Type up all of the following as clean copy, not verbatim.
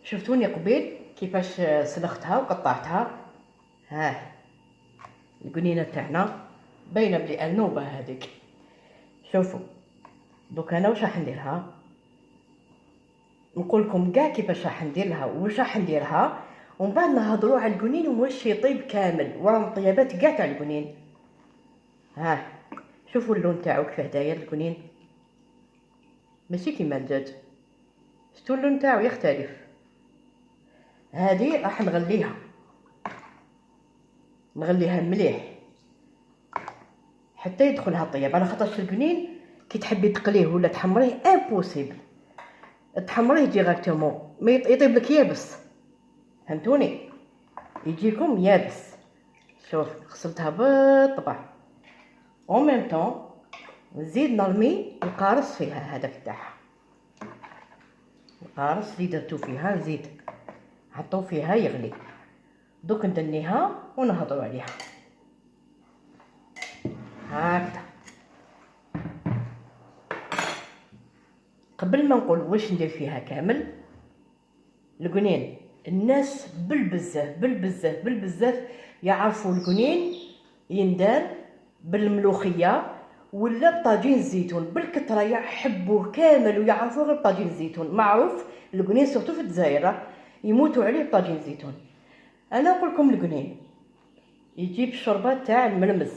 شفتوني قبيل كيفاش سلختها وقطعتها. القنينه تاعنا باينه بلي ارنوبه هذيك. شوفوا دوك انا واش راح نديرها، نقول لكم كاع كيفاش راح نديرها واش راح نديرها، ومن بعد نهضروا على القنين واش يطيب كامل ورا الطيابات كاع تاع القنين. شوفوا اللون تاعو كيفاه داير القنين، ماشي كيما الدجاج، شتو اللون تاعو يختلف. هذه راح نغليها مليح حتى يدخلها الطياب، على خاطرش القنين كي تحبي تقليه ولا تحمريه امبوسيبل، تحمريه ديريكتومون ما يطيب لك يابس، فهمتوني، يجيكم يابس. شوف غسلتها بالطبع او ميم طون نزيد نرمي القارص فيها، هذاك تاعها القارص اللي درتو فيها نزيد حطو فيها يغلي. دوك ندنيها ونهضروا عليها هكذا. قبل ما نقول واش ندير فيها كامل القنين، الناس بالبزاف يعرفوا القنين يندار بالملوخيه ولا بطاجين الزيتون بالكثره، يحبوه كامل ويعرفوه غير بطاجين الزيتون. معروف القنين سورتو في الجزائر يموتوا عليه بطاجين الزيتون. انا نقول لكم القنين يجيب الشوربه تاع المرمز،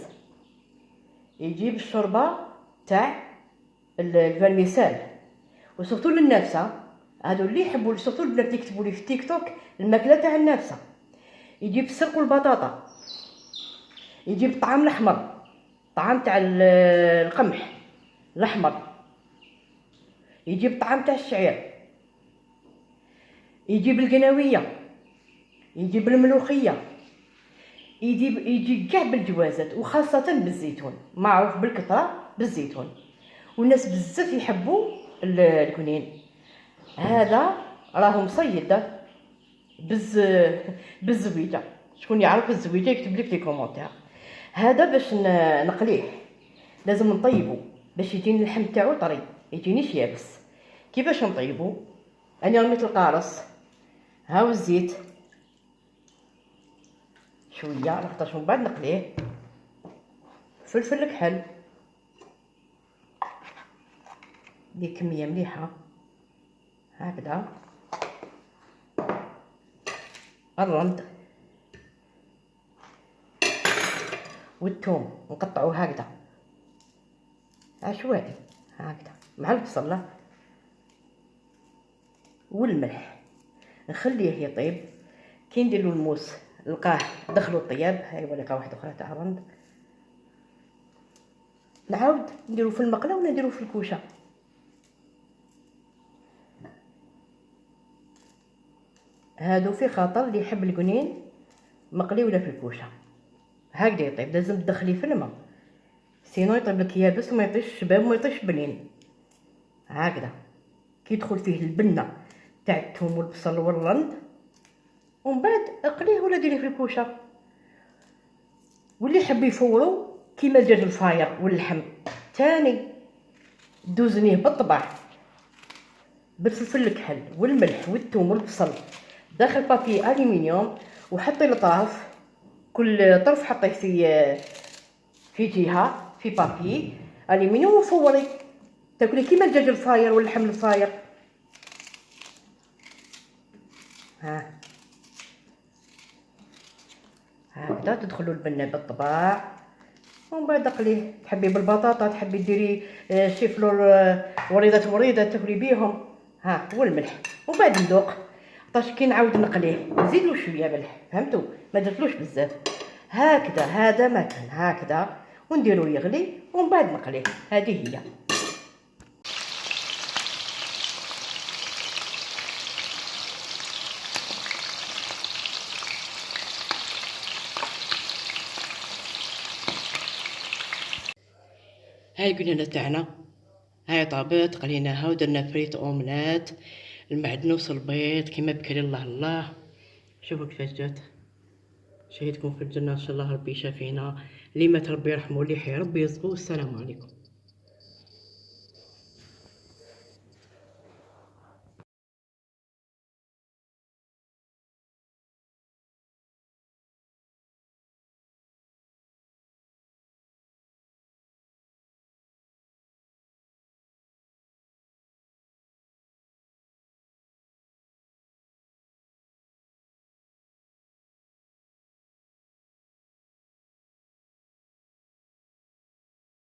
يجيب الشوربه تاع الفرميسال، وسورتو للنافسه هادو اللي يحبوا، سورتو البنات اللي يكتبوا لي في تيك توك الماكله تاع النافسه. يجيب السرق والبطاطا، يجيب الطعام الاحمر، الطعام تاع القمح الاحمر، يجيب الطعام تاع الشعير، يجيب القناويه، يجيب الملوخيه، يجي كاع بالجوازات وخاصه بالزيتون، معروف بالكثره بالزيتون، والناس بزاف يحبوا القنين. هذا راه مصيد بالزويجه، شكون يعرف الزويجه يكتب لي في كومونتير. هذا باش نقليه لازم نطيبه باش يجيني اللحم تاعو طري، يجينيش يابس. كيفاش نطيبه؟ انا رميت القارص، هاو الزيت شويه لخاطرش من بعد نقليه، فلفل الكحل بكميه مليحه هكذا، الرند والثوم نقطعوه هكذا عشوائي هكذا مع البصله والملح، نخليه يطيب. كي نديرو الموس نلقاه دخلوا الطياب، هاي وريقه واحده اخرى تاع الرند، نعاود نديرو في المقله ولا نديرو في الكوشه. هادو في خاطر اللي يحب القنين مقلي ولا في الكوشه هكذا يطيب، لازم تدخليه في الماء سينو يطيب لك يابس وما يطيش شباب وما يطيش بنين. هكذا كي يدخل فيه البنه تاع الثوم والبصل والرند، ومن بعد اقليه ولا ديريه في الكوشه. واللي يحب يفورو كيما الدجاج الفاير واللحم تاني دوزنيه بالطبع بالفلفل الكحل والملح والثوم والبصل داخل بابي الومنيوم، وحطي الاطراف كل طرف حطيه في جهه في بابي الومنيوم وفوري، تاكلي كيما الدجاج الفاير واللحم الفاير. هكذا تدخلوا البنه بالطبع، ومن بعد قليه. تحبي بالبطاطا، تحبي ديري شيفلور وريضه تاكلي بيهم، والملح. ومن بعد ندوق، طاش كي نعاود نقليه نزيدلو شويه ملح، فهمتوا؟ ما درتلوش بزاف. هكذا هذا مكان هكذا ونديرو يغلي ومن بعد نقليه. هذه هي. هاي القنينه تاعنا هاي طابت، قليناها ودرنا فريت اوملات المعدنوس البيض كيما بكري الله الله. شوفوا كيفاش جات، شهيتكم في الجنه ان شاء الله، ربي يشافينا، اللي مات ربي يرحمه، اللي حي ربي يرزقه. والسلام عليكم.